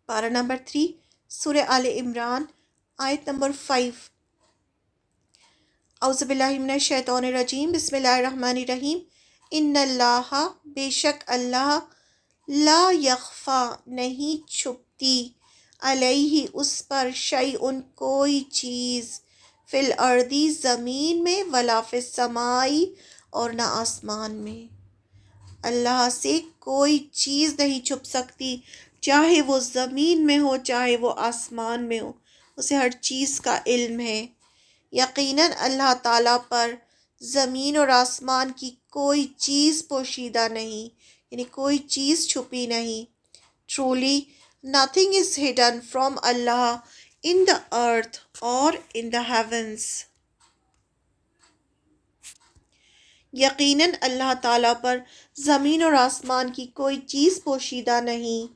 پارہ نمبر 3 سورہ آل عمران آیت نمبر 5۔ اعوذ باللہ من الشیطان الرجیم، بسم اللہ الرحمن الرحیم۔ ان اللہ، بے شک اللہ، لا یخفا، نہیں چھپتی، علیہ اس پر، شیئن کوئی چیز، فی الارضی زمین میں، ولا فی السمائی اور نہ آسمان میں۔ اللہ سے کوئی چیز نہیں چھپ سکتی، چاہے وہ زمین میں ہو چاہے وہ آسمان میں ہو، اسے ہر چیز کا علم ہے۔ یقیناً اللہ تعالیٰ پر زمین اور آسمان کی کوئی چیز پوشیدہ نہیں، یعنی کوئی چیز چھپی نہیں۔ Truly, nothing is hidden from Allah in the earth or in the heavens. یقیناً اللہ تعالیٰ پر زمین اور آسمان کی کوئی چیز پوشیدہ نہیں،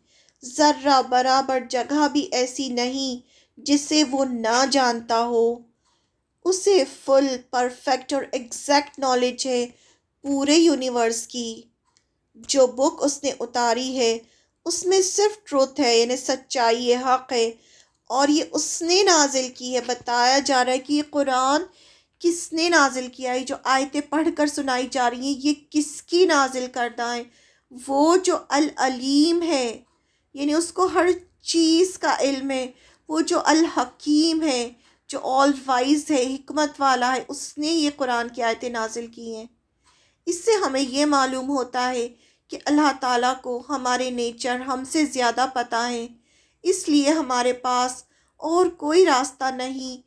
ذرہ برابر جگہ بھی ایسی نہیں جسے وہ نہ جانتا ہو۔ اسے فل، پرفیکٹ اور ایگزیکٹ نالج ہے پورے یونیورس کی۔ جو بک اس نے اتاری ہے اس میں صرف ٹروتھ ہے، یعنی سچائی ہے، حق ہے، اور یہ اس نے نازل کی ہے۔ بتایا جا رہا ہے کہ یہ قرآن کس نے نازل کیا ہے، جو آیتیں پڑھ کر سنائی جا رہی ہیں یہ کس کی نازل کردہ ہے؟ وہ جو العلیم ہے، یعنی اس کو ہر چیز کا علم ہے، وہ جو الحکیم ہے، جو آل وائز ہے، حکمت والا ہے، اس نے یہ قرآن کی آیتیں نازل کی ہیں۔ اس سے ہمیں یہ معلوم ہوتا ہے کہ اللہ تعالیٰ کو ہمارے نیچر ہم سے زیادہ پتہ ہے، اس لیے ہمارے پاس اور کوئی راستہ نہیں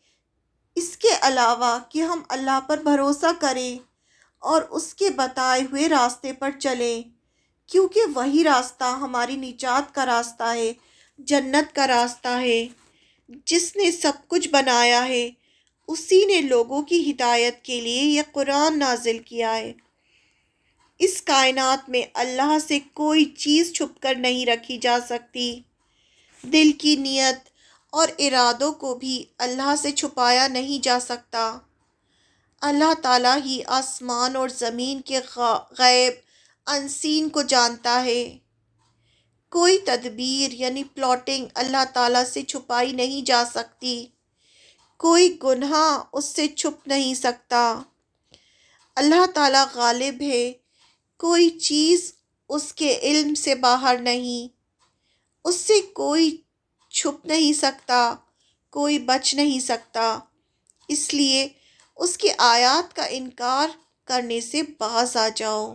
اس کے علاوہ کہ ہم اللہ پر بھروسہ کریں اور اس کے بتائے ہوئے راستے پر چلیں، کیونکہ وہی راستہ ہماری نجات کا راستہ ہے، جنت کا راستہ ہے۔ جس نے سب کچھ بنایا ہے اسی نے لوگوں کی ہدایت کے لیے یہ قرآن نازل کیا ہے۔ اس کائنات میں اللہ سے کوئی چیز چھپ کر نہیں رکھی جا سکتی۔ دل کی نیت اور ارادوں کو بھی اللہ سے چھپایا نہیں جا سکتا۔ اللہ تعالیٰ ہی آسمان اور زمین کے غیب انسین کو جانتا ہے۔ کوئی تدبیر یعنی پلاٹنگ اللہ تعالیٰ سے چھپائی نہیں جا سکتی، کوئی گناہ اس سے چھپ نہیں سکتا۔ اللہ تعالیٰ غالب ہے، کوئی چیز اس کے علم سے باہر نہیں، اس سے کوئی چھپ نہیں سکتا، کوئی بچ نہیں سکتا، اس لیے اس کی آیات کا انکار کرنے سے باز آ جاؤ۔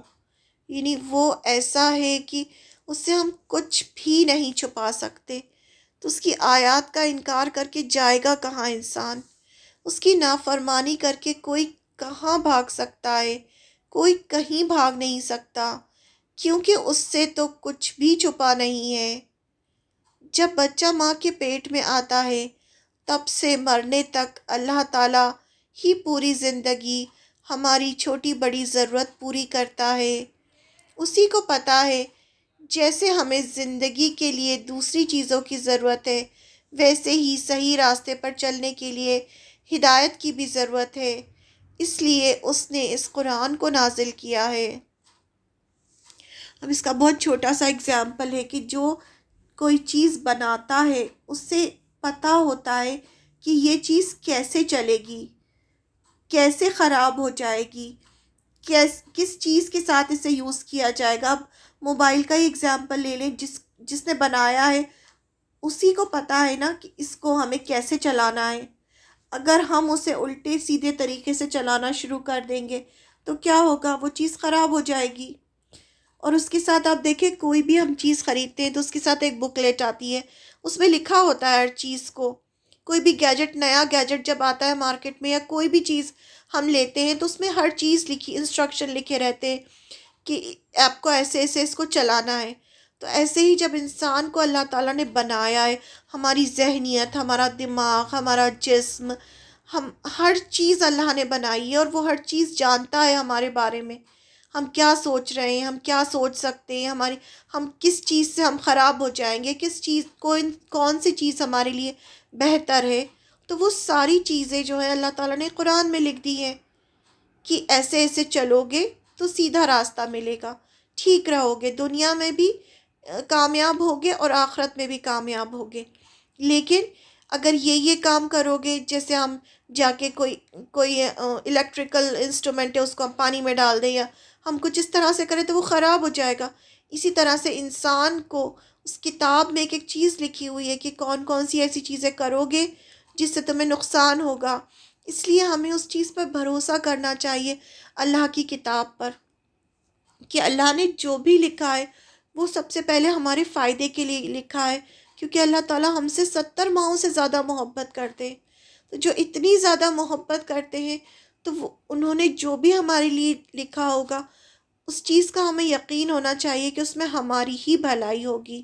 یعنی وہ ایسا ہے کہ اس سے ہم کچھ بھی نہیں چھپا سکتے، تو اس کی آیات کا انکار کر کے جائے گا کہاں انسان؟ اس کی نافرمانی کر کے کوئی کہاں بھاگ سکتا ہے؟ کوئی کہیں بھاگ نہیں سکتا، کیونکہ اس سے تو کچھ بھی چھپا نہیں ہے۔ جب بچہ ماں کے پیٹ میں آتا ہے تب سے مرنے تک اللہ تعالیٰ ہی پوری زندگی ہماری چھوٹی بڑی ضرورت پوری کرتا ہے۔ اسی کو پتہ ہے جیسے ہمیں زندگی کے لیے دوسری چیزوں کی ضرورت ہے، ویسے ہی صحیح راستے پر چلنے کے لیے ہدایت کی بھی ضرورت ہے، اس لیے اس نے اس قرآن کو نازل کیا ہے۔ اب اس کا بہت چھوٹا سا اگزامپل ہے کہ جو کوئی چیز بناتا ہے اس سے پتہ ہوتا ہے کہ یہ چیز کیسے چلے گی، کیسے خراب ہو جائے گی، کس چیز کے ساتھ اسے یوز کیا جائے گا۔ اب موبائل کا ہی اگزامپل لے لیں، جس نے بنایا ہے اسی کو پتہ ہے نا کہ اس کو ہمیں کیسے چلانا ہے۔ اگر ہم اسے الٹے سیدھے طریقے سے چلانا شروع کر دیں گے تو کیا ہوگا؟ وہ چیز خراب ہو جائے گی۔ اور اس کے ساتھ آپ دیکھیں کوئی بھی ہم چیز خریدتے ہیں تو اس کے ساتھ ایک بکلیٹ آتی ہے، اس میں لکھا ہوتا ہے ہر چیز کو۔ کوئی بھی گیجٹ، نیا گیجٹ جب آتا ہے مارکیٹ میں یا کوئی بھی چیز ہم لیتے ہیں تو اس میں ہر چیز لکھی، انسٹرکشن لکھے رہتے ہیں کہ آپ کو ایسے ایسے اس کو چلانا ہے۔ تو ایسے ہی جب انسان کو اللہ تعالیٰ نے بنایا ہے، ہماری ذہنیت، ہمارا دماغ، ہمارا جسم، ہر چیز اللہ نے بنائی ہے اور وہ ہر چیز جانتا ہے ہمارے بارے میں۔ ہم کیا سوچ رہے ہیں، ہم کیا سوچ سکتے ہیں، ہم کس چیز سے ہم خراب ہو جائیں گے، کس چیز کون سی چیز ہمارے لیے بہتر ہے۔ تو وہ ساری چیزیں جو ہے اللہ تعالیٰ نے قرآن میں لکھ دی ہیں کہ ایسے ایسے چلو گے تو سیدھا راستہ ملے گا، ٹھیک رہو گے دنیا میں بھی، کامیاب ہوگے اور آخرت میں بھی کامیاب ہوگے۔ لیکن اگر یہ کام کرو گے، جیسے ہم جا کے کوئی الیکٹریکل انسٹرومنٹ ہے اس کو ہم پانی میں ڈال دیں، یا ہم کچھ اس طرح سے کریں تو وہ خراب ہو جائے گا۔ اسی طرح سے انسان کو اس کتاب میں ایک ایک چیز لکھی ہوئی ہے کہ کون کون سی ایسی چیزیں کرو گے جس سے تمہیں نقصان ہوگا۔ اس لیے ہمیں اس چیز پر بھروسہ کرنا چاہیے، اللہ کی کتاب پر، کہ اللہ نے جو بھی لکھا ہے وہ سب سے پہلے ہمارے فائدے کے لیے لکھا ہے، کیونکہ اللہ تعالیٰ ہم سے 70 ماؤں سے زیادہ محبت کرتے ہیں۔ تو جو اتنی زیادہ محبت کرتے ہیں تو انہوں نے جو بھی ہمارے لیے لکھا ہوگا اس چیز کا ہمیں یقین ہونا چاہیے کہ اس میں ہماری ہی بھلائی ہوگی۔